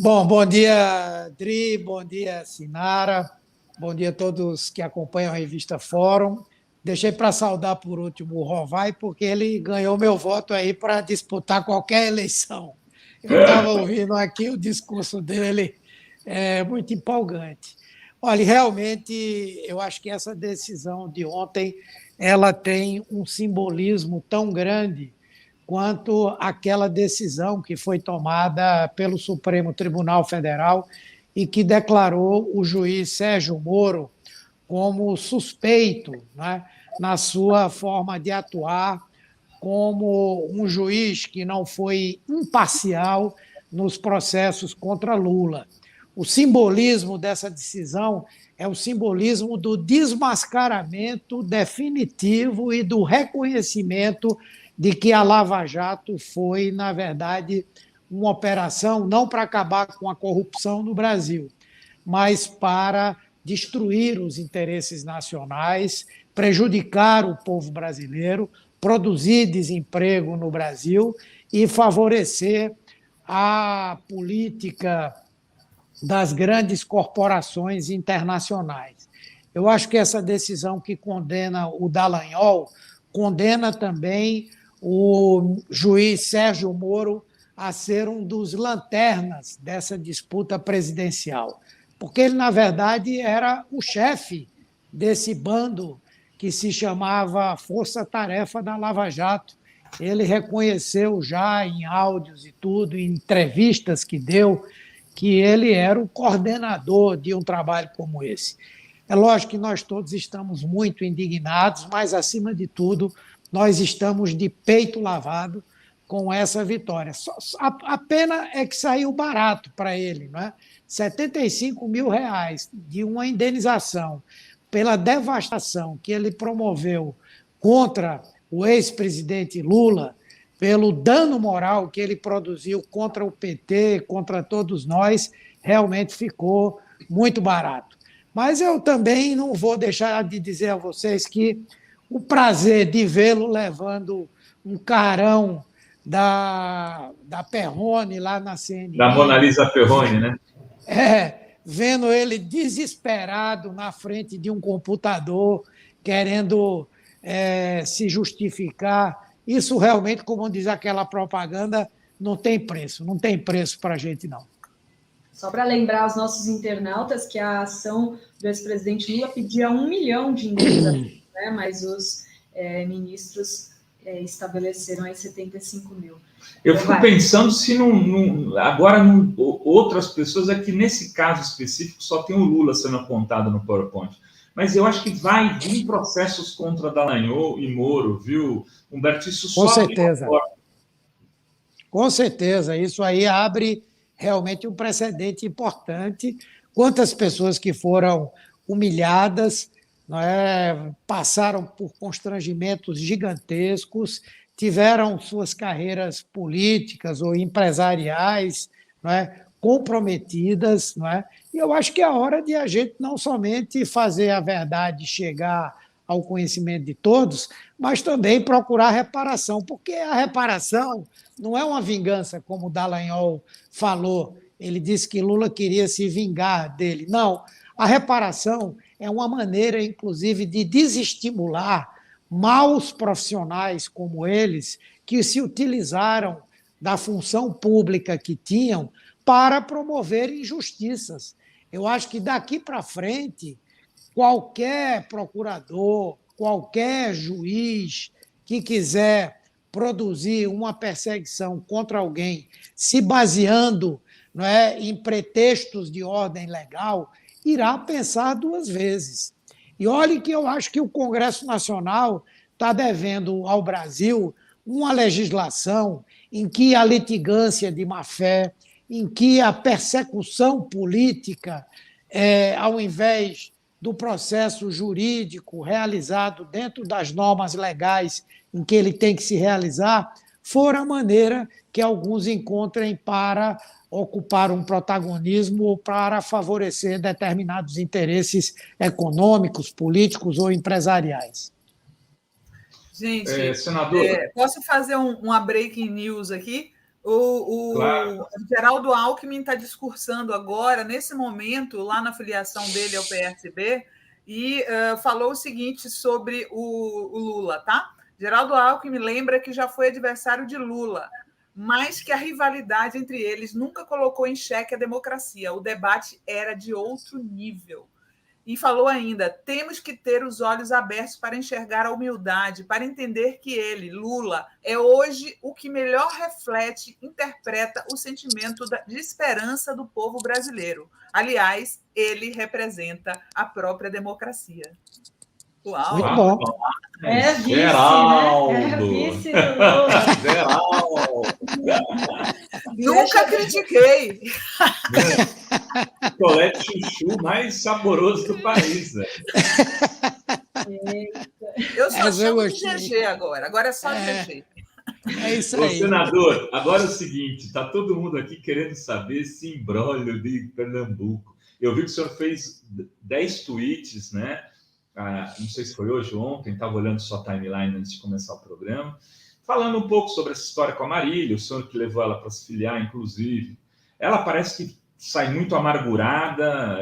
Bom, bom dia, Dri, bom dia, Sinara, bom dia a todos que acompanham a revista Fórum. Deixei para saudar por último o Rovai, porque ele ganhou meu voto aí para disputar qualquer eleição. Eu estava ouvindo aqui o discurso dele, muito empolgante. Olha, realmente, eu acho que essa decisão de ontem ela tem um simbolismo tão grande quanto aquela decisão que foi tomada pelo Supremo Tribunal Federal e que declarou o juiz Sérgio Moro como suspeito, né, na sua forma de atuar, como um juiz que não foi imparcial nos processos contra Lula. O simbolismo dessa decisão é o simbolismo do desmascaramento definitivo e do reconhecimento de que a Lava Jato foi, na verdade, uma operação não para acabar com a corrupção no Brasil, mas para destruir os interesses nacionais, prejudicar o povo brasileiro, produzir desemprego no Brasil e favorecer a política das grandes corporações internacionais. Eu acho que essa decisão que condena o Dallagnol condena também o juiz Sérgio Moro a ser um dos lanternas dessa disputa presidencial, porque ele, na verdade, era o chefe desse bando que se chamava Força Tarefa da Lava Jato. Ele reconheceu já em áudios e tudo, em entrevistas que deu, que ele era o coordenador de um trabalho como esse. É lógico que nós todos estamos muito indignados, mas, acima de tudo, nós estamos de peito lavado com essa vitória. A pena é que saiu barato para ele, não é? R$ 75 mil de uma indenização pela devastação que ele promoveu contra o ex-presidente Lula, pelo dano moral que ele produziu contra o PT, contra todos nós, realmente ficou muito barato. Mas eu também não vou deixar de dizer a vocês que o prazer de vê-lo levando um carão da Perrone lá na Da Mona CNN, Lisa Perrone, né? vendo ele desesperado na frente de um computador, querendo se justificar. Isso realmente, como diz aquela propaganda, não tem preço, não tem preço para a gente, não. Só para lembrar aos nossos internautas que a ação do ex-presidente Lula pedia 1 milhão de indenização, né? Mas os ministros estabeleceram aí 75 mil. Eu fico pensando se agora outras pessoas, é que nesse caso específico só tem o Lula sendo apontado no PowerPoint. Mas eu acho que vai vir processos contra Dallagnol e Moro, viu, Humberto? Isso só com certeza. Com certeza. Isso aí abre realmente um precedente importante. Quantas pessoas que foram humilhadas, não é, passaram por constrangimentos gigantescos, tiveram suas carreiras políticas ou empresariais, não é, comprometidas, não é? E eu acho que é a hora de a gente não somente fazer a verdade chegar ao conhecimento de todos, mas também procurar reparação, porque a reparação não é uma vingança, como o Dallagnol falou. Ele disse que Lula queria se vingar dele. Não, a reparação é uma maneira, inclusive, de desestimular maus profissionais como eles, que se utilizaram da função pública que tinham para promover injustiças. Eu acho que daqui para frente, qualquer procurador, qualquer juiz que quiser produzir uma perseguição contra alguém se baseando, não é, em pretextos de ordem legal, irá pensar duas vezes. E olhe que eu acho que o Congresso Nacional está devendo ao Brasil uma legislação em que a litigância de má-fé, em que a persecução política, ao invés do processo jurídico realizado dentro das normas legais em que ele tem que se realizar, for a maneira que alguns encontrem para ocupar um protagonismo ou para favorecer determinados interesses econômicos, políticos ou empresariais. Gente, senador, posso fazer uma breaking news aqui? Claro. O Geraldo Alckmin está discursando agora, nesse momento, lá na filiação dele ao PSB, e falou o seguinte sobre o Lula, tá? Geraldo Alckmin lembra que já foi adversário de Lula, mas que a rivalidade entre eles nunca colocou em xeque a democracia. O debate era de outro nível. E falou ainda: temos que ter os olhos abertos para enxergar a humildade, para entender que ele, Lula, é hoje o que melhor reflete, interpreta o sentimento de esperança do povo brasileiro. Aliás, ele representa a própria democracia. Uau! Muito bom. É vice, Geraldo. né? É vice do Lula. Geraldo. Nunca critiquei. Colete chuchu mais saboroso do país, né? Eu só chamo de GG agora. Agora é só GG. É isso aí. Ô, senador, agora é o seguinte, está todo mundo aqui querendo saber esse imbróglio de Pernambuco. Eu vi que o senhor fez 10 tweets, né? Não sei se foi hoje ou ontem, estava olhando sua timeline antes de começar o programa, falando um pouco sobre essa história com a Marília, o senhor que levou ela para se filiar, inclusive. Ela parece que sai muito amargurada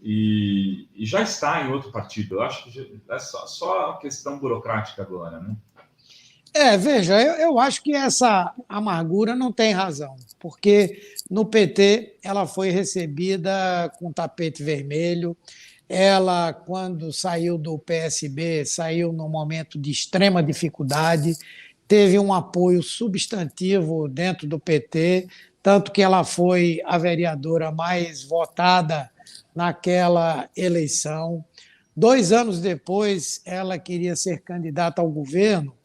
e já está em outro partido. Eu acho que é só uma questão burocrática agora, né? Veja, eu acho que essa amargura não tem razão, porque no PT ela foi recebida com tapete vermelho. Ela, quando saiu do PSB, saiu num momento de extrema dificuldade, teve um apoio substantivo dentro do PT, tanto que ela foi a vereadora mais votada naquela eleição. 2 anos depois, ela queria ser candidata ao governo,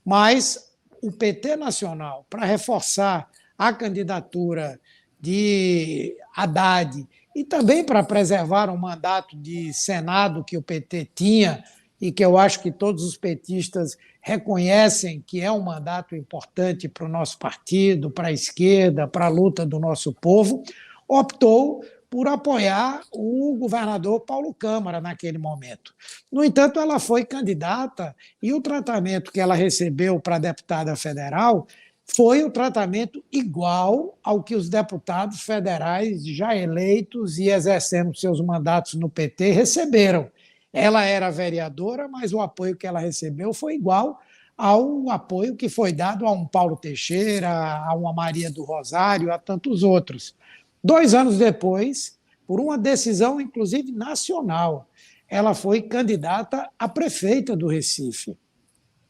mas o PT Nacional, para reforçar a candidatura de Haddad e também para preservar um mandato de Senado que o PT tinha e que eu acho que todos os petistas reconhecem que é um mandato importante para o nosso partido, para a esquerda, para a luta do nosso povo, optou por apoiar o governador Paulo Câmara naquele momento. No entanto, ela foi candidata e o tratamento que ela recebeu para deputada federal foi o tratamento igual ao que os deputados federais já eleitos e exercendo seus mandatos no PT receberam. Ela era vereadora, mas o apoio que ela recebeu foi igual ao apoio que foi dado a um Paulo Teixeira, a uma Maria do Rosário, a tantos outros. 2 anos depois, por uma decisão, inclusive nacional, ela foi candidata a prefeita do Recife.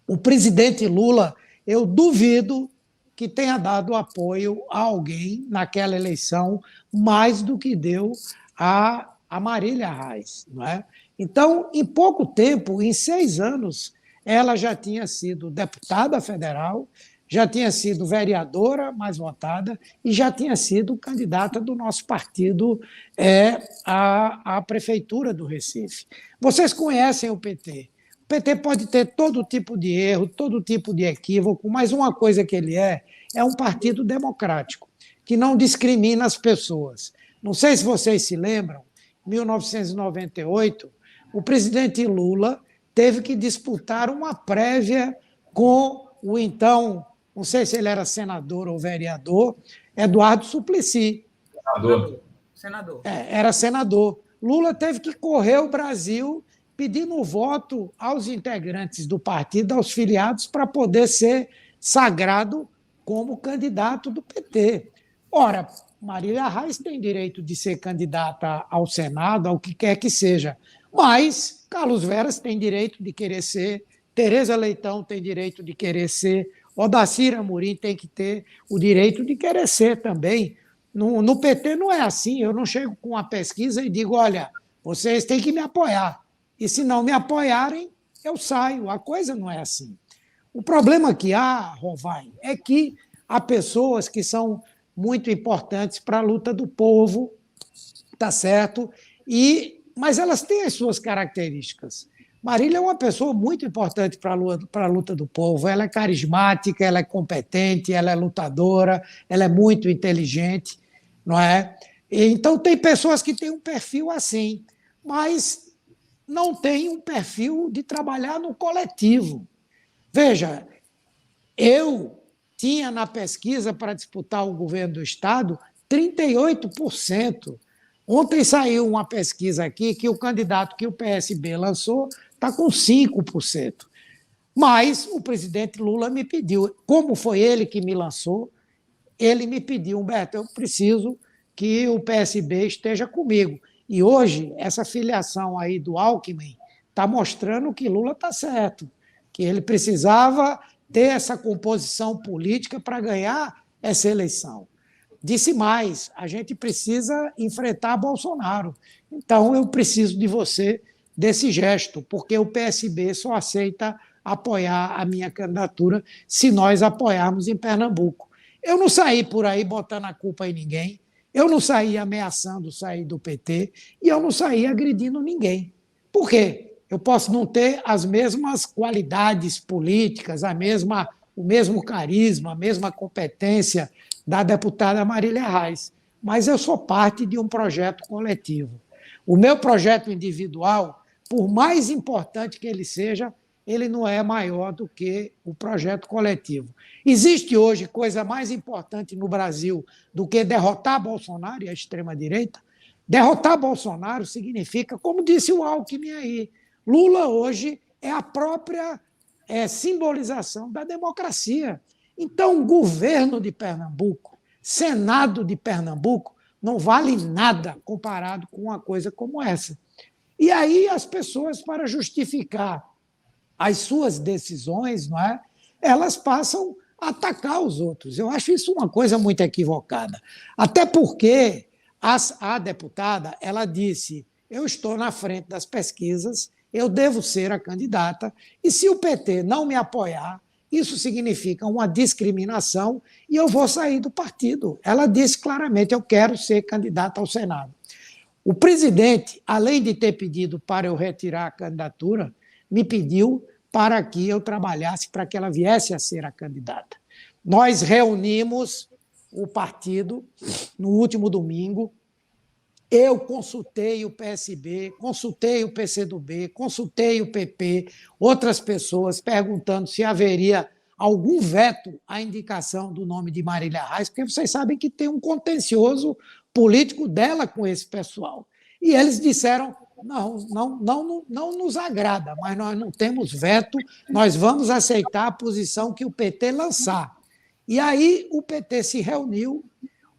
O presidente Lula, eu duvido que tenha dado apoio a alguém naquela eleição mais do que deu a Marília Reis, não é? Então, em pouco tempo, em 6 anos, ela já tinha sido deputada federal, já tinha sido vereadora mais votada e já tinha sido candidata do nosso partido à prefeitura do Recife. Vocês conhecem o PT. O PT pode ter todo tipo de erro, todo tipo de equívoco, mas uma coisa que ele é um partido democrático, que não discrimina as pessoas. Não sei se vocês se lembram, em 1998, o presidente Lula teve que disputar uma prévia com o então, não sei se ele era senador ou vereador, Eduardo Suplicy. Senador. Era senador. Lula teve que correr o Brasil pedindo o voto aos integrantes do partido, aos filiados, para poder ser sagrado como candidato do PT. Ora, Marília Reis tem direito de ser candidata ao Senado, ao que quer que seja, mas Carlos Veras tem direito de querer ser, Tereza Leitão tem direito de querer ser, Odacir Amorim tem que ter o direito de querer ser também. No PT não é assim, eu não chego com uma pesquisa e digo, olha, vocês têm que me apoiar, e se não me apoiarem, eu saio. A coisa não é assim. O problema que há, Rovai, é que há pessoas que são muito importantes para a luta do povo, tá certo? Mas elas têm as suas características. Marília é uma pessoa muito importante para a luta do povo. Ela é carismática, ela é competente, ela é lutadora, ela é muito inteligente, não é? Então, tem pessoas que têm um perfil assim, mas não têm um perfil de trabalhar no coletivo. Veja, eu tinha na pesquisa para disputar o governo do Estado 38%. Ontem saiu uma pesquisa aqui que o candidato que o PSB lançou está com 5%. Mas o presidente Lula me pediu, como foi ele que me lançou, ele me pediu, Humberto, eu preciso que o PSB esteja comigo. E hoje, essa filiação aí do Alckmin está mostrando que Lula está certo, que ele precisava ter essa composição política para ganhar essa eleição. Disse mais, a gente precisa enfrentar Bolsonaro. Então, eu preciso de você desse gesto, porque o PSB só aceita apoiar a minha candidatura se nós apoiarmos em Pernambuco. Eu não saí por aí botando a culpa em ninguém, eu não saí ameaçando sair do PT e eu não saí agredindo ninguém. Por quê? Eu posso não ter as mesmas qualidades políticas, o mesmo carisma, a mesma competência da deputada Marília Reis, mas eu sou parte de um projeto coletivo. O meu projeto individual, por mais importante que ele seja, ele não é maior do que o projeto coletivo. Existe hoje coisa mais importante no Brasil do que derrotar Bolsonaro e a extrema-direita? Derrotar Bolsonaro significa, como disse o Alckmin aí, Lula hoje é a própria simbolização da democracia. Então, o governo de Pernambuco, Senado de Pernambuco, não vale nada comparado com uma coisa como essa. E aí as pessoas, para justificar as suas decisões, não é? Elas passam a atacar os outros. Eu acho isso uma coisa muito equivocada. Até porque a deputada ela disse, eu estou na frente das pesquisas, eu devo ser a candidata, e se o PT não me apoiar, isso significa uma discriminação e eu vou sair do partido. Ela disse claramente, eu quero ser candidata ao Senado. O presidente, além de ter pedido para eu retirar a candidatura, me pediu para que eu trabalhasse para que ela viesse a ser a candidata. Nós reunimos o partido no último domingo, eu consultei o PSB, consultei o PCdoB, consultei o PP, outras pessoas perguntando se haveria algum veto à indicação do nome de Marília Reis, porque vocês sabem que tem um contencioso político dela com esse pessoal. E eles disseram, não nos agrada, mas nós não temos veto, nós vamos aceitar a posição que o PT lançar. E aí o PT se reuniu,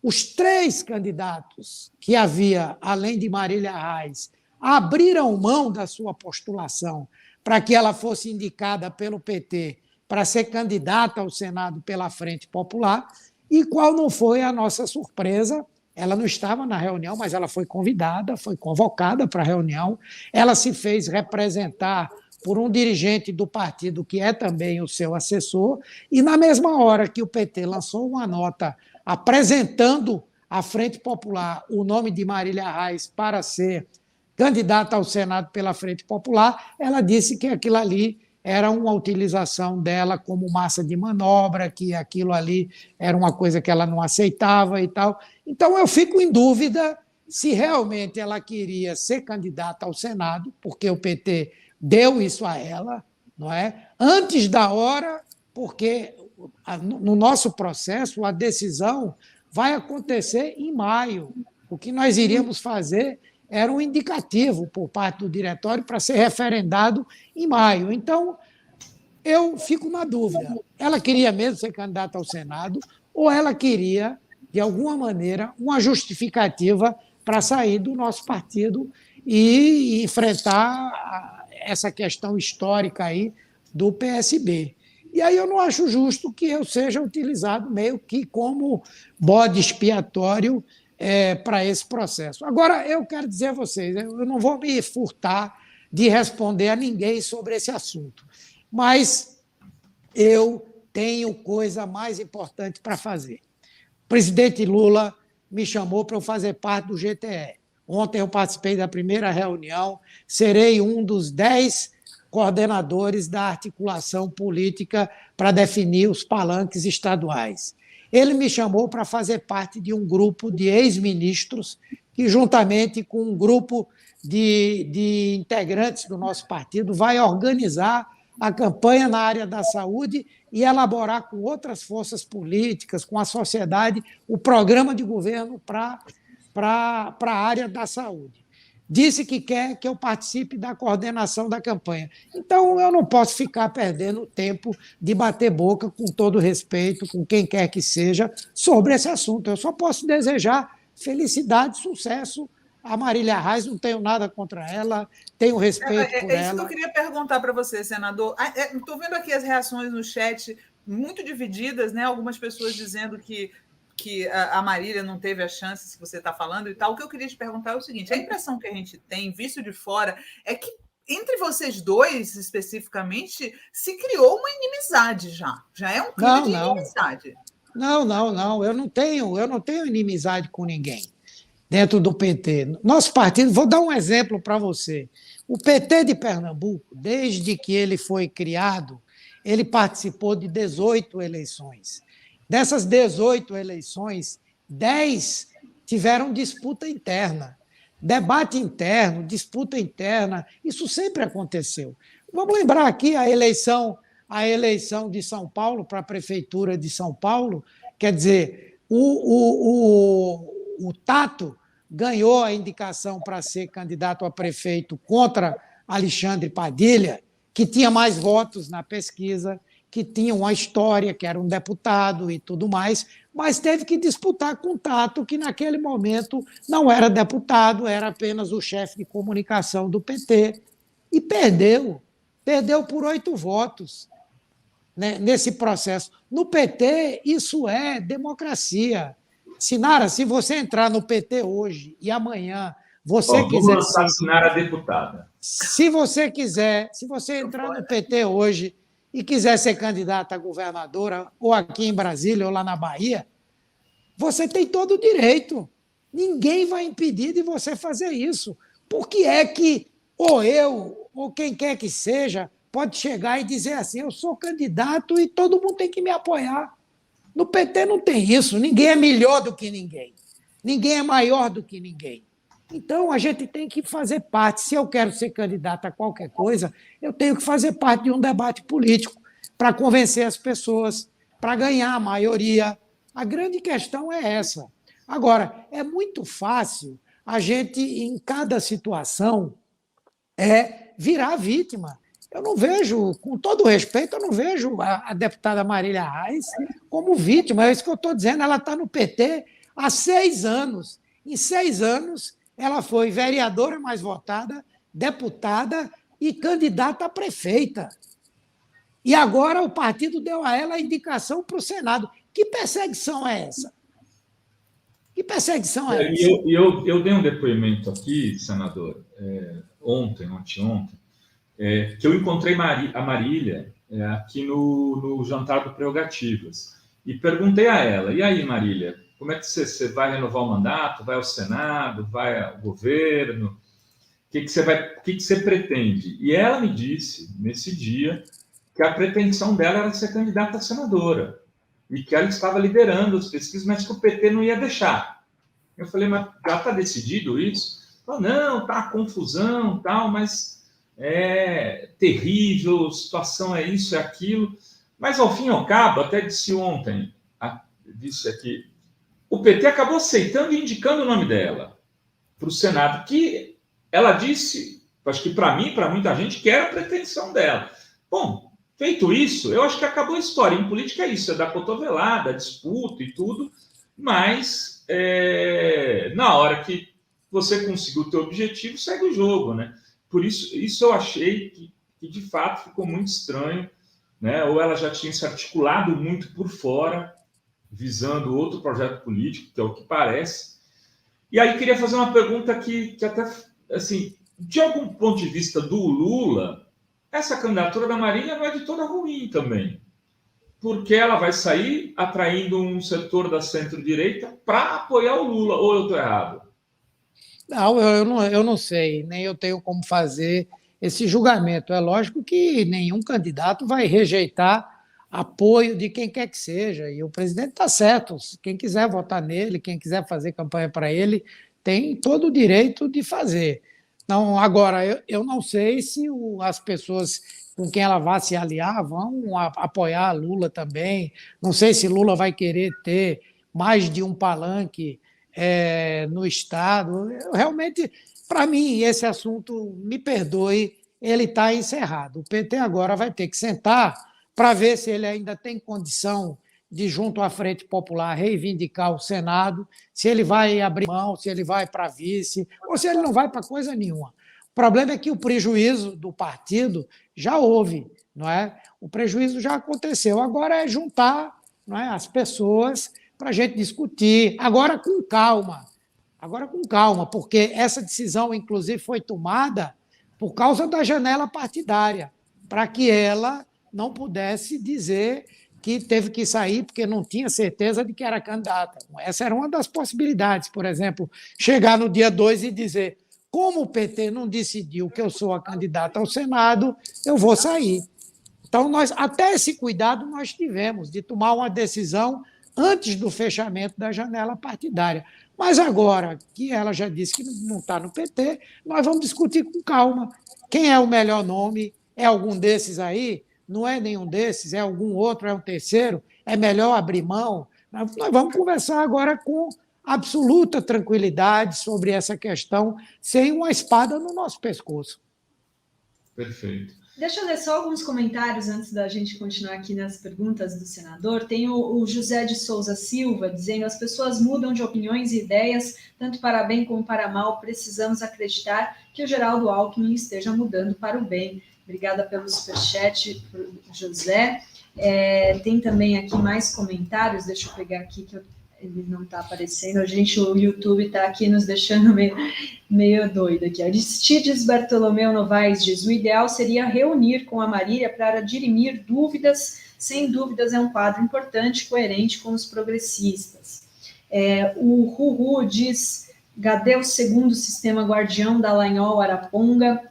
os 3 candidatos que havia, além de Marília Reis, abriram mão da sua postulação para que ela fosse indicada pelo PT para ser candidata ao Senado pela Frente Popular, e qual não foi a nossa surpresa? Ela não estava na reunião, mas ela foi convidada, foi convocada para a reunião, ela se fez representar por um dirigente do partido que é também o seu assessor, e na mesma hora que o PT lançou uma nota apresentando à Frente Popular o nome de Marília Reis para ser candidata ao Senado pela Frente Popular, ela disse que aquilo ali era uma utilização dela como massa de manobra, que aquilo ali era uma coisa que ela não aceitava e tal. Então, eu fico em dúvida se realmente ela queria ser candidata ao Senado, porque o PT deu isso a ela, não é? Antes da hora, porque no nosso processo a decisão vai acontecer em maio. O que nós iríamos fazer era um indicativo por parte do diretório para ser referendado em maio. Então, eu fico na dúvida. Ela queria mesmo ser candidata ao Senado ou ela queria, de alguma maneira, uma justificativa para sair do nosso partido e enfrentar essa questão histórica aí do PSB. E aí eu não acho justo que eu seja utilizado meio que como bode expiatório para esse processo. Agora, eu quero dizer a vocês, eu não vou me furtar de responder a ninguém sobre esse assunto, mas eu tenho coisa mais importante para fazer. O presidente Lula me chamou para eu fazer parte do GTE. Ontem eu participei da primeira reunião, serei um dos 10 coordenadores da articulação política para definir os palanques estaduais. Ele me chamou para fazer parte de um grupo de ex-ministros que, juntamente com um grupo de integrantes do nosso partido, vai organizar a campanha na área da saúde e elaborar com outras forças políticas, com a sociedade, o programa de governo para a área da saúde. Disse que quer que eu participe da coordenação da campanha. Então, eu não posso ficar perdendo tempo de bater boca, com todo respeito, com quem quer que seja, sobre esse assunto. Eu só posso desejar felicidade, sucesso a Marília Reis, não tenho nada contra ela, tenho respeito por ela. É isso que eu queria perguntar para você, senador. Estou vendo aqui as reações no chat muito divididas, né? Algumas pessoas dizendo que a Marília não teve a chance, se você está falando e tal. O que eu queria te perguntar é o seguinte: a impressão que a gente tem, visto de fora, é que entre vocês dois, especificamente, se criou uma inimizade já. Já é um clima de inimizade. Não. Eu não tenho inimizade com ninguém dentro do PT. Nosso partido, vou dar um exemplo para você. O PT de Pernambuco, desde que ele foi criado, ele participou de 18 eleições. Dessas 18 eleições, 10 tiveram disputa interna. Debate interno, disputa interna, isso sempre aconteceu. Vamos lembrar aqui a eleição de São Paulo para a Prefeitura de São Paulo, quer dizer, o Tato ganhou a indicação para ser candidato a prefeito contra Alexandre Padilha, que tinha mais votos na pesquisa, que tinha uma história, que era um deputado e tudo mais, mas teve que disputar com o Tato, que naquele momento não era deputado, era apenas o chefe de comunicação do PT, e perdeu por 8 votos, né, nesse processo. No PT, isso é democracia. Sinara, se você entrar no PT hoje e amanhã você quiser... Vamos lançar Sinara deputada. Se você entrar no PT hoje e quiser ser candidata a governadora, ou aqui em Brasília, ou lá na Bahia, você tem todo o direito. Ninguém vai impedir de você fazer isso. Por que é que ou eu, ou quem quer que seja, pode chegar e dizer assim, eu sou candidato e todo mundo tem que me apoiar? No PT não tem isso, ninguém é melhor do que ninguém, ninguém é maior do que ninguém. Então, a gente tem que fazer parte. Se eu quero ser candidato a qualquer coisa, eu tenho que fazer parte de um debate político para convencer as pessoas, para ganhar a maioria. A grande questão é essa. Agora, é muito fácil a gente, em cada situação, virar vítima. Eu não vejo, com todo respeito, eu não vejo a deputada Marília Reis como vítima. É isso que eu estou dizendo. Ela está no PT há 6 anos. Em 6 anos, ela foi vereadora mais votada, deputada e candidata a prefeita. E agora o partido deu a ela a indicação para o Senado. Que perseguição é essa? Que perseguição é essa? Eu dei um depoimento aqui, senador, anteontem, que eu encontrei a Marília aqui no jantar do Prerrogativas e perguntei a ela, e aí, Marília, como é que você vai renovar o mandato, vai ao Senado, vai ao governo, o que você pretende? E ela me disse, nesse dia, que a pretensão dela era ser candidata a senadora e que ela estava liderando as pesquisas, mas que o PT não ia deixar. Eu falei, mas já está decidido isso? Ela falou, não, está uma confusão, tal, mas é terrível, a situação é isso, é aquilo. Mas, ao fim e ao cabo, até disse ontem, disse aqui, o PT acabou aceitando e indicando o nome dela para o Senado, que ela disse, acho que para mim, para muita gente, que era a pretensão dela. Bom, feito isso, eu acho que acabou a história. Em política é isso, é dar cotovelada, disputa e tudo, mas na hora que você conseguiu o teu objetivo, segue o jogo, né? Por isso eu achei que de fato ficou muito estranho, né? Ou ela já tinha se articulado muito por fora, visando outro projeto político, que é o que parece. E aí queria fazer uma pergunta que até, assim, de algum ponto de vista do Lula, essa candidatura da Marília não é de toda ruim também, porque ela vai sair atraindo um setor da centro-direita para apoiar o Lula, ou eu estou errado? Não, eu não sei, nem eu tenho como fazer esse julgamento. É lógico que nenhum candidato vai rejeitar apoio de quem quer que seja, e o presidente está certo. Quem quiser votar nele, quem quiser fazer campanha para ele, tem todo o direito de fazer. Não, agora, eu não sei se as pessoas com quem ela vai se aliar, vão apoiar Lula também. Não sei se Lula vai querer ter mais de um palanque no Estado. Realmente, para mim, esse assunto, me perdoe, ele está encerrado. O PT agora vai ter que sentar para ver se ele ainda tem condição de, junto à Frente Popular, reivindicar o Senado, se ele vai abrir mão, se ele vai para vice, ou se ele não vai para coisa nenhuma. O problema é que o prejuízo do partido já houve, não é? O prejuízo já aconteceu. Agora é juntar, não é, as pessoas para a gente discutir. Agora com calma, porque essa decisão, inclusive, foi tomada por causa da janela partidária, para que ela não pudesse dizer que teve que sair porque não tinha certeza de que era candidata. Essa era uma das possibilidades, por exemplo, chegar no dia 2 e dizer: como o PT não decidiu que eu sou a candidata ao Senado, eu vou sair. Então, até esse cuidado nós tivemos de tomar uma decisão antes do fechamento da janela partidária. Mas agora que ela já disse que não está no PT, nós vamos discutir com calma. Quem é o melhor nome? É algum desses aí? Não é nenhum desses? É algum outro? É um terceiro? É melhor abrir mão? Nós vamos conversar agora com absoluta tranquilidade sobre essa questão, sem uma espada no nosso pescoço. Perfeito. Deixa eu ler só alguns comentários antes da gente continuar aqui nas perguntas do senador. Tem o José de Souza Silva dizendo: as pessoas mudam de opiniões e ideias, tanto para bem como para mal. Precisamos acreditar que o Geraldo Alckmin esteja mudando para o bem. Obrigada pelo superchat, José. Tem também aqui mais comentários. Deixa eu pegar aqui que ele não está aparecendo. O YouTube está aqui nos deixando meio doido aqui. Aristides Bartolomeu Novaes diz: o ideal seria reunir com a Marília para dirimir dúvidas. Sem dúvidas, é um quadro importante, coerente com os progressistas. O Ruhu diz: Gadeu segundo sistema guardião da Dallagnol Araponga.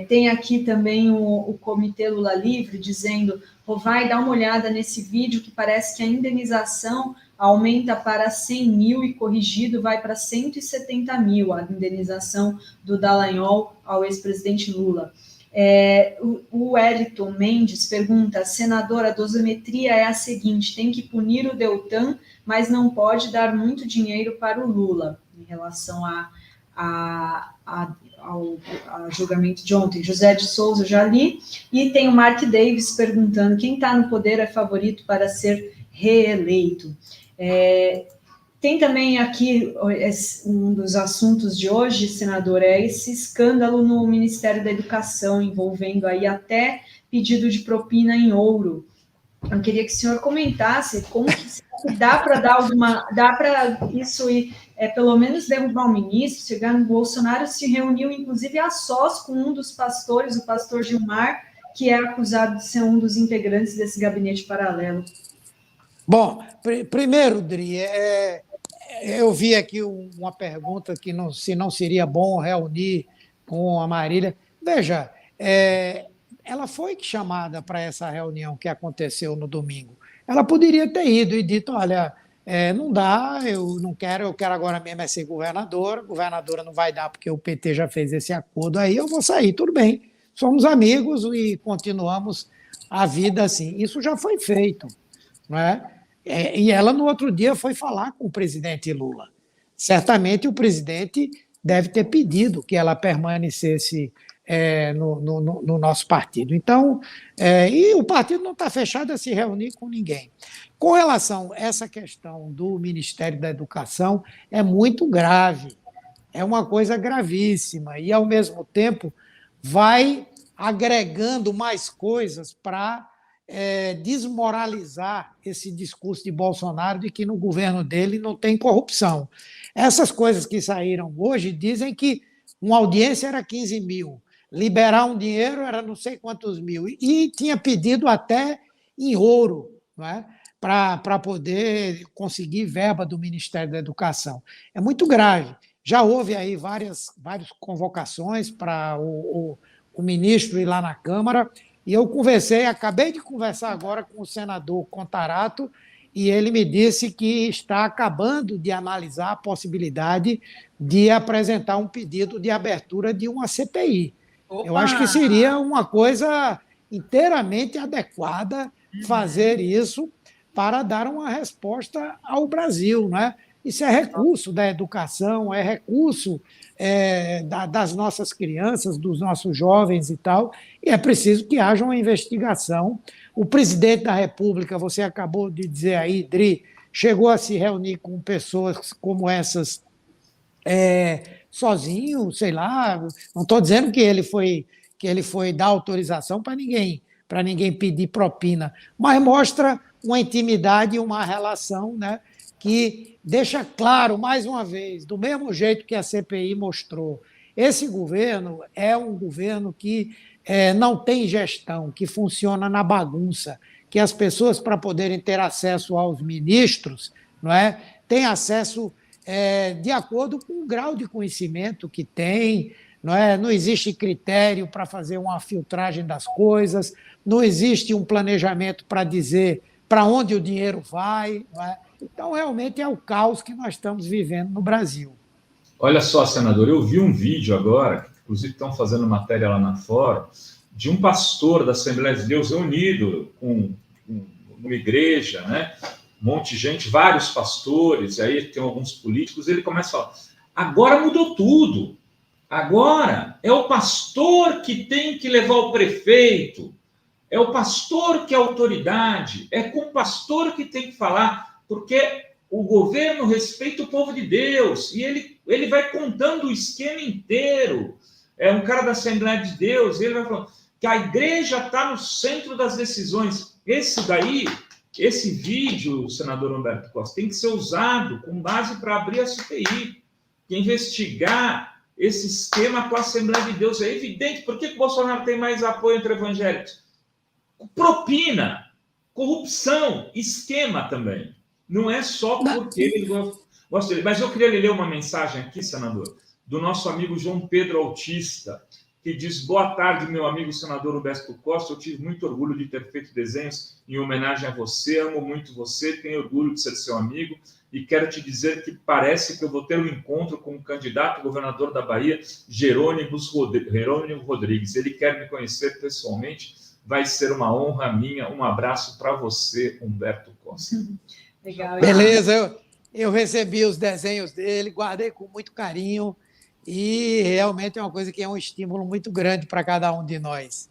Tem aqui também o Comitê Lula Livre dizendo: Rovai, dá uma olhada nesse vídeo que parece que a indenização aumenta para 100 mil e corrigido vai para 170 mil, a indenização do Dallagnol ao ex-presidente Lula. O Wellington Mendes pergunta: senador, a dosimetria é a seguinte, tem que punir o Deltan, mas não pode dar muito dinheiro para o Lula, em relação ao julgamento de ontem. José de Souza, já li. E tem o Mark Davis perguntando: quem está no poder é favorito para ser reeleito? Tem também aqui um dos assuntos de hoje, senador, é esse escândalo no Ministério da Educação, envolvendo aí até pedido de propina em ouro. Eu queria que o senhor comentasse como que dá para dá para isso ir, pelo menos derrubar o ministro. Chegar no Bolsonaro se reuniu, inclusive, a sós com um dos pastores, o pastor Gilmar, que é acusado de ser um dos integrantes desse gabinete paralelo. Bom, primeiro, Dri, eu vi aqui uma pergunta que se não seria bom reunir com a Marília. Veja, ela foi chamada para essa reunião que aconteceu no domingo. Ela poderia ter ido e dito: olha, não dá, eu não quero, eu quero agora mesmo ser governadora não vai dar porque o PT já fez esse acordo aí, eu vou sair, tudo bem, somos amigos e continuamos a vida assim. Isso já foi feito, não é? E ela, no outro dia, foi falar com o presidente Lula. Certamente o presidente deve ter pedido que ela permanecesse no nosso partido. Então, e o partido não está fechado a se reunir com ninguém. Com relação a essa questão do Ministério da Educação, é muito grave, é uma coisa gravíssima, e, ao mesmo tempo, vai agregando mais coisas para desmoralizar esse discurso de Bolsonaro de que no governo dele não tem corrupção. Essas coisas que saíram hoje dizem que uma audiência era 15 mil, liberar um dinheiro era não sei quantos mil, e tinha pedido até em ouro, não é? Para poder conseguir verba do Ministério da Educação. É muito grave. Já houve aí várias convocações para o ministro ir lá na Câmara, e eu acabei de conversar agora com o senador Contarato, e ele me disse que está acabando de analisar a possibilidade de apresentar um pedido de abertura de uma CPI. Eu acho que seria uma coisa inteiramente adequada fazer isso para dar uma resposta ao Brasil, né? Isso é recurso da educação, é recurso das nossas crianças, dos nossos jovens e tal, e é preciso que haja uma investigação. O presidente da República, você acabou de dizer aí, Dri, chegou a se reunir com pessoas como essas sozinho, sei lá, não estou dizendo que ele foi dar autorização para ninguém pedir propina, mas mostra uma intimidade e uma relação, né, que deixa claro, mais uma vez, do mesmo jeito que a CPI mostrou, esse governo é um governo que não tem gestão, que funciona na bagunça, que as pessoas, para poderem ter acesso aos ministros, não é, têm acesso de acordo com o grau de conhecimento que tem, não existe critério para fazer uma filtragem das coisas, não existe um planejamento para dizer para onde o dinheiro vai. Não é? Então, realmente, é o caos que nós estamos vivendo no Brasil. Olha só, senador, eu vi um vídeo agora, que inclusive estão fazendo matéria lá na Fórum, de um pastor da Assembleia de Deus reunido com uma igreja, né? Um monte de gente, vários pastores, aí tem alguns políticos, ele começa a falar, agora mudou tudo, agora é o pastor que tem que levar o prefeito, é o pastor que é autoridade, é com o pastor que tem que falar, porque o governo respeita o povo de Deus, e ele vai contando o esquema inteiro, é um cara da Assembleia de Deus, ele vai falando que a igreja está no centro das decisões, esse vídeo, senador Humberto Costa, tem que ser usado com base para abrir a CPI, que investigar esse esquema com a Assembleia de Deus. É evidente. Por que o Bolsonaro tem mais apoio entre evangélicos? Propina, corrupção, esquema também. Não é só porque ele gosta dele. Mas eu queria ler uma mensagem aqui, senador, do nosso amigo João Pedro Autista, que diz, boa tarde, meu amigo senador Humberto Costa, eu tive muito orgulho de ter feito desenhos em homenagem a você, amo muito você, tenho orgulho de ser seu amigo e quero te dizer que parece que eu vou ter um encontro com o candidato governador da Bahia, Jerônimo Rodrigues. Ele quer me conhecer pessoalmente, vai ser uma honra minha. Um abraço para você, Humberto Costa. Legal. Beleza, eu recebi os desenhos dele, guardei com muito carinho, e realmente é uma coisa que é um estímulo muito grande para cada um de nós.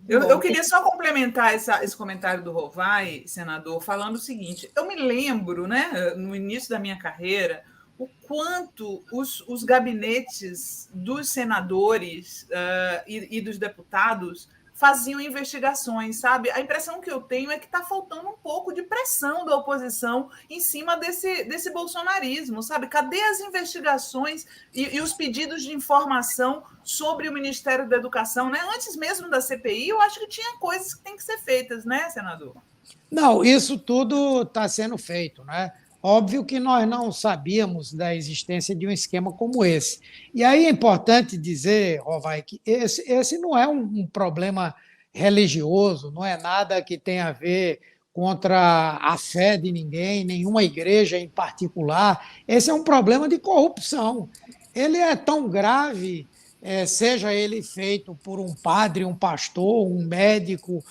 Eu queria só complementar esse comentário do Rovai, senador, falando o seguinte, eu me lembro, né, no início da minha carreira, o quanto os gabinetes dos senadores e dos deputados faziam investigações, sabe? A impressão que eu tenho é que está faltando um pouco de pressão da oposição em cima desse bolsonarismo, sabe? Cadê as investigações e os pedidos de informação sobre o Ministério da Educação, né? Antes mesmo da CPI, eu acho que tinha coisas que têm que ser feitas, né, senador? Não, isso tudo está sendo feito, né? Óbvio que nós não sabíamos da existência de um esquema como esse. E aí é importante dizer, Rovai, que esse não é um problema religioso, não é nada que tenha a ver contra a fé de ninguém, nenhuma igreja em particular. Esse é um problema de corrupção. Ele é tão grave, seja ele feito por um padre, um pastor, um médico,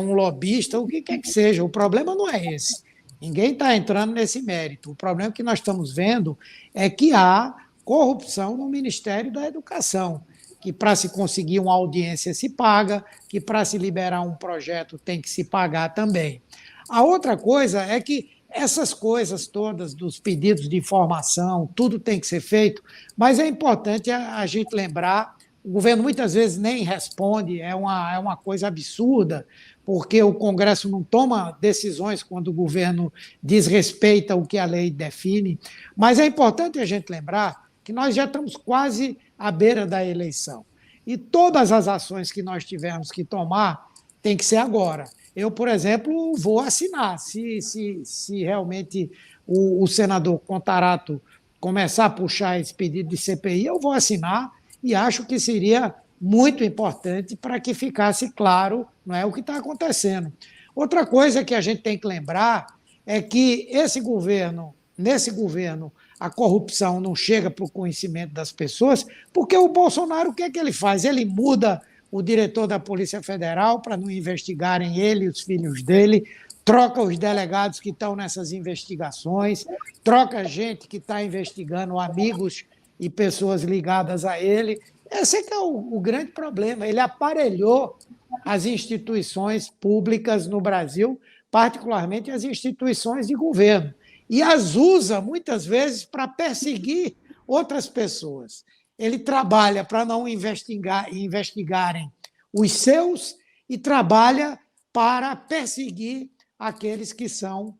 um lobista, o que quer que seja. O problema não é esse. Ninguém está entrando nesse mérito. O problema que nós estamos vendo é que há corrupção no Ministério da Educação, que para se conseguir uma audiência se paga, que para se liberar um projeto tem que se pagar também. A outra coisa é que essas coisas todas dos pedidos de informação, tudo tem que ser feito, mas é importante a gente lembrar, o governo muitas vezes nem responde, é uma coisa absurda, porque o Congresso não toma decisões quando o governo desrespeita o que a lei define, mas é importante a gente lembrar que nós já estamos quase à beira da eleição. E todas as ações que nós tivermos que tomar tem que ser agora. Eu, por exemplo, vou assinar. Se realmente o senador Contarato começar a puxar esse pedido de CPI, eu vou assinar e acho que seria muito importante para que ficasse claro, não é, o que está acontecendo. Outra coisa que a gente tem que lembrar é que nesse governo, a corrupção não chega para o conhecimento das pessoas, porque o Bolsonaro, o que é que ele faz? Ele muda o diretor da Polícia Federal para não investigarem ele e os filhos dele, troca os delegados que estão nessas investigações, troca gente que está investigando amigos e pessoas ligadas a ele. Esse é que é o grande problema. Ele aparelhou as instituições públicas no Brasil, particularmente as instituições de governo, e as usa, muitas vezes, para perseguir outras pessoas. Ele trabalha para não investigarem os seus e trabalha para perseguir aqueles que são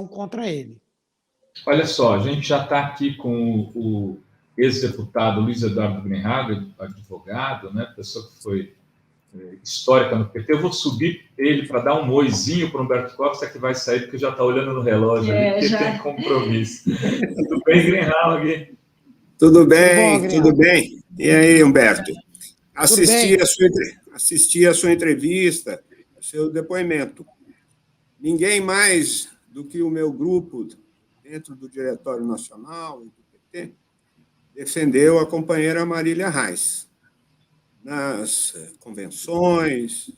contra ele. Olha só, a gente já está aqui com o ex-deputado Luiz Eduardo Greenhalgh, advogado, né, pessoa que foi histórica no PT. Eu vou subir ele para dar um oizinho para o Humberto Costa, que vai sair, porque já está olhando no relógio ali, porque já tem compromisso. Tudo bem, Greenhalgh? Tudo bem, tudo bem. E aí, Humberto? Assisti a sua entrevista, o seu depoimento. Ninguém mais do que o meu grupo, dentro do Diretório Nacional e do PT, defendeu a companheira Marília Reis nas convenções,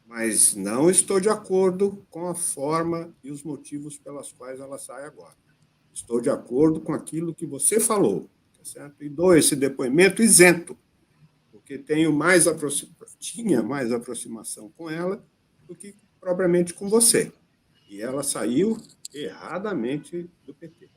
mas não estou de acordo com a forma e os motivos pelas quais ela sai agora. Estou de acordo com aquilo que você falou, tá certo? E dou esse depoimento isento, porque tinha mais aproximação com ela do que propriamente com você. E ela saiu erradamente do PT.